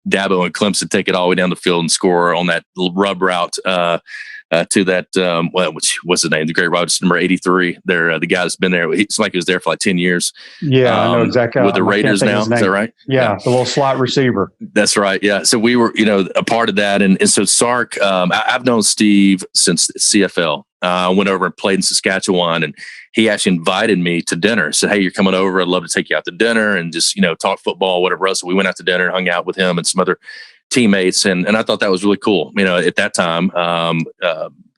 Dabo and Clemson take it all the way down the field and score on that little rub route to that, what's the name? The great route, number 83. There, the guy that's been there. It's like he was there for like 10 years. Yeah, I know exactly. With the Raiders now, is that right? Yeah, the little slot receiver. That's right. Yeah. So we were, a part of that. And so Sark, I've known Steve since CFL. I went over and played in Saskatchewan, and he actually invited me to dinner. Said, "Hey, you're coming over. I'd love to take you out to dinner and just, talk football, whatever else." So we went out to dinner, hung out with him and some other teammates. And I thought that was really cool, at that time,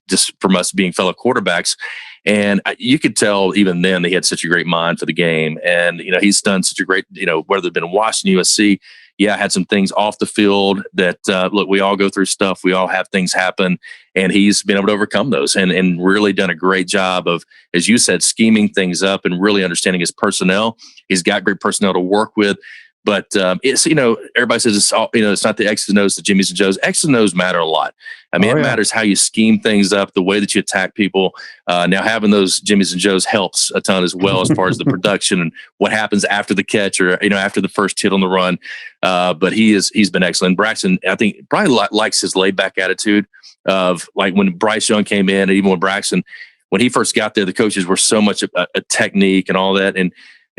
just from us being fellow quarterbacks. And you could tell even then that he had such a great mind for the game. And, he's done such a great, whether it's been Washington, USC, had some things off the field that, look, we all go through stuff. We all have things happen. And he's been able to overcome those and really done a great job of, as you said, scheming things up and really understanding his personnel. He's got great personnel to work with. But it's, everybody says it's all, it's not the X's and O's, the Jimmys and Joes. X's and O's matter a lot. I mean, it matters how you scheme things up, the way that you attack people. Now, having those Jimmys and Joes helps a ton as well as far as the production and what happens after the catch or, after the first hit on the run. But he's been excellent. Braxton, I think, probably likes his laid back attitude of like when Bryce Young came in, and even when Braxton, when he first got there, the coaches were so much a technique and all that. And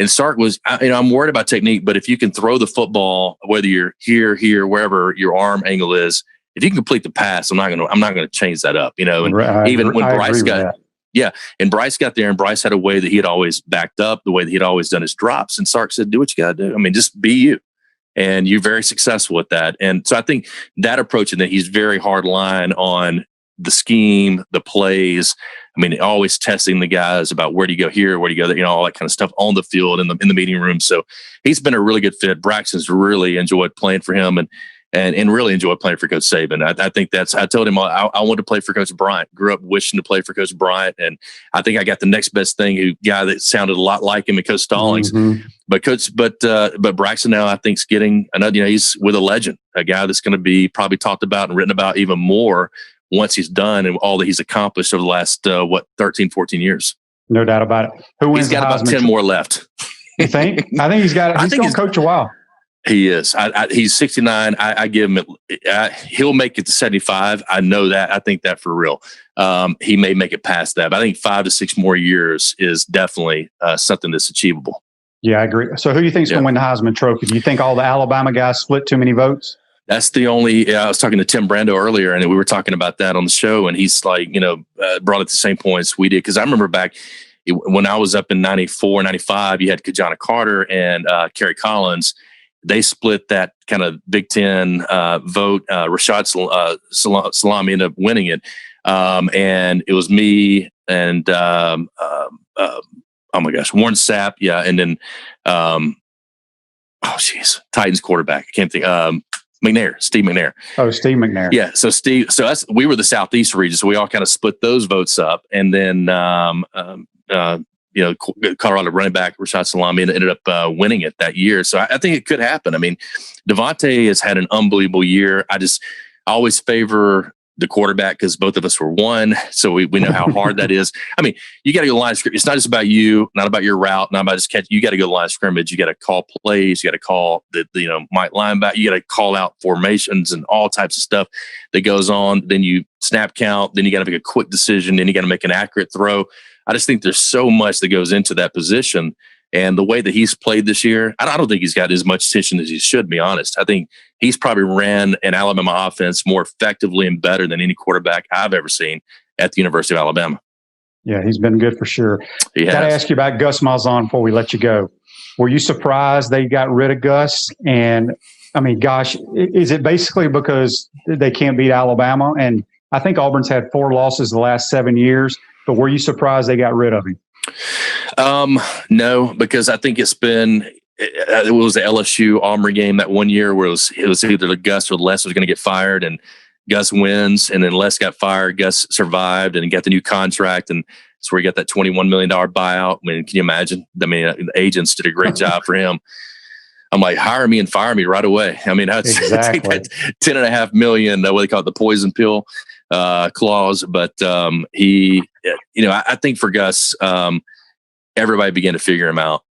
Sark was, I'm worried about technique, but if you can throw the football, whether you're here, wherever your arm angle is, if you can complete the pass, I'm not going to change that up, And even when Bryce got, and Bryce got there, and Bryce had a way that he had always backed up, the way that he'd always done his drops. And Sark said, "Do what you got to do. I mean, just be you." And you're very successful at that. And so I think that approach, and that he's very hard line on the scheme, the plays. I mean, always testing the guys about where do you go here, where do you go there, all that kind of stuff on the field in the meeting room. So he's been a really good fit. Braxton's really enjoyed playing for him and really enjoyed playing for Coach Saban. I think I told him I wanted to play for Coach Bryant. Grew up wishing to play for Coach Bryant, and I think I got the next best thing, a guy that sounded a lot like him, and Coach Stallings. Mm-hmm. But Braxton now I think's getting another. He's with a legend, a guy that's going to be probably talked about and written about even more once he's done and all that he's accomplished over the last 13, 14 years. No doubt about it. Who wins? He's got about 10 more left. You think? I think he's got. He's going to coach a while. He is. He's 69. I give him. He'll make it to 75. I know that. I think that for real. He may make it past that, but I think 5 to 6 more years is definitely something that's achievable. Yeah, I agree. So, who do you think is going to win the Heisman Trophy? Do you think all the Alabama guys split too many votes? That's the only. I was talking to Tim Brando earlier, and we were talking about that on the show, and he's like, brought it the same points we did, because I remember back when I was up in 94, 95, you had Kajana Carter and Kerry Collins. They split that kind of Big Ten vote. Rashad Salami ended up winning it. And it was me and, oh my gosh, Warren Sapp. Yeah. And then, Titans quarterback. I can't think. Steve McNair. Oh, Steve McNair. Yeah. So we were the Southeast region. So we all kind of split those votes up. And then, Colorado running back Rashad Salami ended up winning it that year. So I think it could happen. I mean, Devontae has had an unbelievable year. I always favor the quarterback because both of us were one. So we know how hard that is. I mean, you got to go to the line of scrimmage. It's not just about you, not about your route, not about just catch. You got to go to the line of scrimmage. You got to call plays. You got to call Mike linebacker. You got to call out formations and all types of stuff that goes on. Then you snap count. Then you got to make a quick decision. Then you got to make an accurate throw. I just think there's so much that goes into that position And the way that he's played this year, I don't think he's got as much attention as he should, to be honest. I think he's probably ran an Alabama offense more effectively and better than any quarterback I've ever seen at the University of Alabama. Yeah, he's been good for sure. Got to ask you about Gus Malzahn before we let you go. Were you surprised they got rid of Gus? And, I mean, gosh, is it basically because they can't beat Alabama? And I think Auburn's had 4 losses the last 7 years, but were you surprised they got rid of him? No, because I think it was the LSU Auburn game that one year where it was either Gus or Les was going to get fired, and Gus wins, and then Les got fired. Gus survived and got the new contract, and that's where he got that $21 million buyout. I mean, can you imagine? I mean, the agents did a great job for him. I'm like, hire me and fire me right away. I mean, that's take that $10.5 million, what they call it, the poison pill clause. But I think for Gus, everybody began to figure him out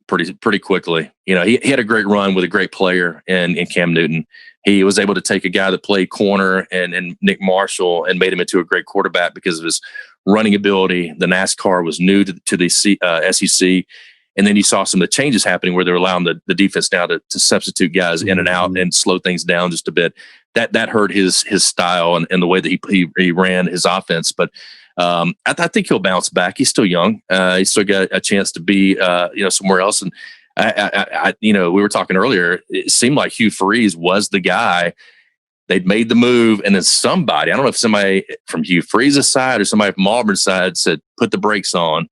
pretty quickly. He had a great run with a great player in Cam Newton. He was able to take a guy that played corner and Nick Marshall and made him into a great quarterback because of his running ability. The NASCAR was new to the SEC. And then you saw some of the changes happening where they're allowing the defense now to substitute guys in and out and slow things down just a bit. That hurt his style and the way that he ran his offense. But I think he'll bounce back. He's still young. He's still got a chance to be somewhere else. And we were talking earlier. It seemed like Hugh Freeze was the guy. They'd made the move, and then somebody, I don't know if somebody from Hugh Freeze's side or somebody from Auburn's side said, put the brakes on.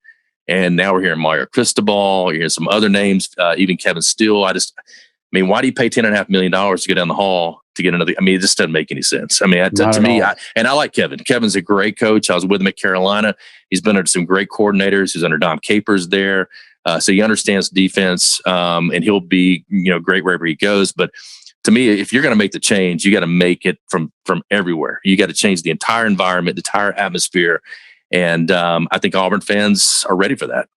And now we're hearing Mario Cristobal, you're hearing some other names, even Kevin Steele. Why do you pay $10.5 million to go down the hall to get another? I mean, it just doesn't make any sense. I mean, to me, I like Kevin. Kevin's a great coach. I was with him at Carolina. He's been under some great coordinators. He's under Dom Capers there. So he understands defense, and he'll be, great wherever he goes. But to me, if you're going to make the change, you got to make it from everywhere. You got to change the entire environment, the entire atmosphere. And I think Auburn fans are ready for that.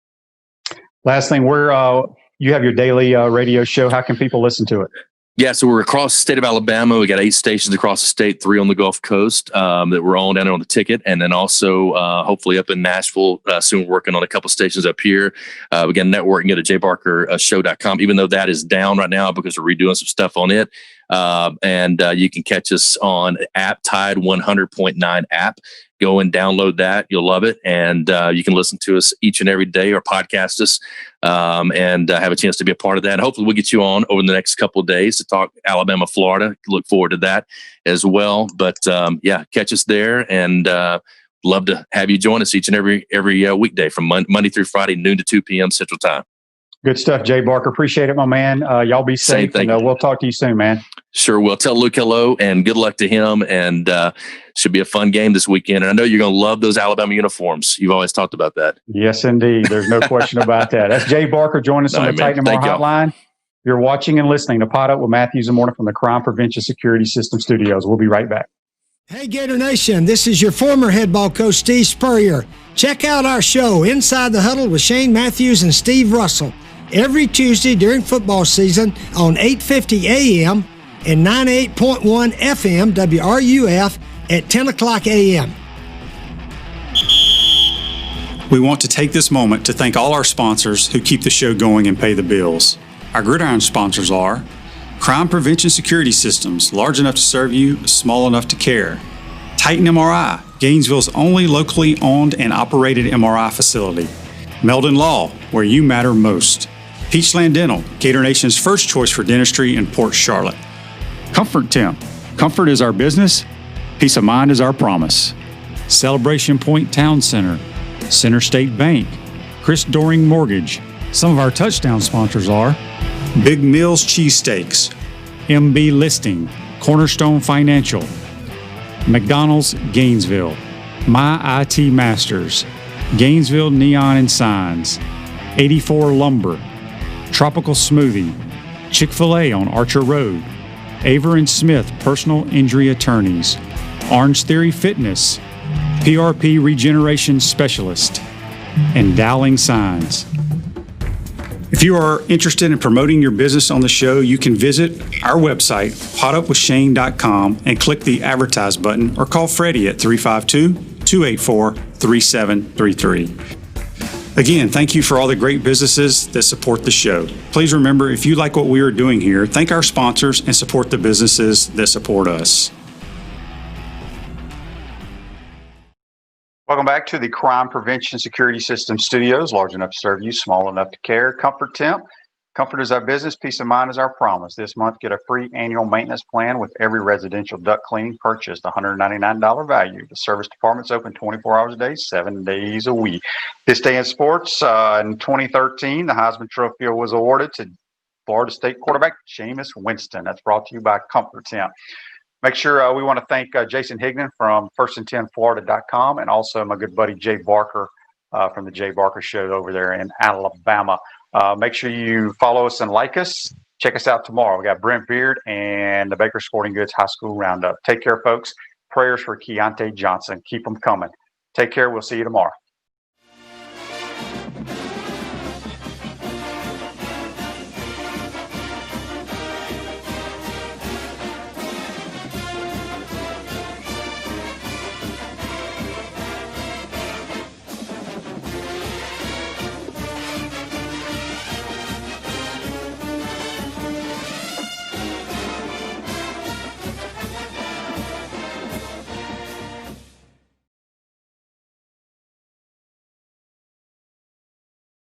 Last thing, you have your daily radio show. How can people listen to it? Yeah, so we're across the state of Alabama. We got 8 stations across the state, 3 on the Gulf Coast that we're on down there on the ticket. And then also hopefully up in Nashville, soon we're working on a couple stations up here. We got a network and go to jbarkershow.com, even though that is down right now because we're redoing some stuff on it. And you can catch us on app Tide 100.9 app. Go and download that. You'll love it. And you can listen to us each and every day or podcast us and have a chance to be a part of that. And hopefully we'll get you on over the next couple of days to talk Alabama, Florida. Look forward to that as well. But catch us there and love to have you join us each and every weekday from Monday through Friday, noon to 2 p.m. Central Time. Good stuff, Jay Barker. Appreciate it, my man. Y'all be safe. And we'll talk to you soon, man. Sure will. Tell Luke hello and good luck to him. And should be a fun game this weekend. And I know you're going to love those Alabama uniforms. You've always talked about that. Yes, indeed. There's no question about that. That's Jay Barker joining us on the Titan MR Hotline. You're watching and listening to Pot Up with Matthews and Morton from the Crime Prevention Security System Studios. We'll be right back. Hey, Gator Nation. This is your former head ball coach, Steve Spurrier. Check out our show, Inside the Huddle with Shane Matthews and Steve Russell, every Tuesday during football season on 8:50 a.m. and 98.1 FM WRUF at 10 o'clock a.m. We want to take this moment to thank all our sponsors who keep the show going and pay the bills. Our gridiron sponsors are Crime Prevention Security Systems, large enough to serve you, small enough to care. Titan MRI, Gainesville's only locally owned and operated MRI facility. Meldon Law, where you matter most. Peachland Dental, Gator Nation's first choice for dentistry in Port Charlotte. Comfort Temp, comfort is our business, peace of mind is our promise. Celebration Point Town Center, Center State Bank, Chris Doring Mortgage. Some of our touchdown sponsors are Big Mills Cheesesteaks, MB Listing, Cornerstone Financial, McDonald's Gainesville, My IT Masters, Gainesville Neon and Signs, 84 Lumber, Tropical Smoothie, Chick-fil-A on Archer Road, Aver & Smith Personal Injury Attorneys, Orange Theory Fitness, PRP Regeneration Specialist, and Dowling Signs. If you are interested in promoting your business on the show, you can visit our website, potupwithshane.com, and click the Advertise button or call Freddie at 352-284-3733. Again, thank you for all the great businesses that support the show. Please remember, if you like what we are doing here, thank our sponsors and support the businesses that support us. Welcome back to the Crime Prevention Security System Studios, large enough to serve you, small enough to care. Comfort Temp. Comfort is our business. Peace of mind is our promise. This month, get a free annual maintenance plan with every residential duct cleaning purchased, $199 value. The service department's open 24 hours a day, 7 days a week. This day in sports, in 2013, the Heisman Trophy was awarded to Florida State quarterback Jameis Winston. That's brought to you by Comfort Temp. Make sure we want to thank Jason Higdon from firstand10florida.com and also my good buddy Jay Barker from the Jay Barker Show over there in Alabama. Make sure you follow us and like us. Check us out tomorrow. We got Brent Beard and the Baker Sporting Goods High School Roundup. Take care, folks. Prayers for Keontae Johnson. Keep them coming. Take care. We'll see you tomorrow.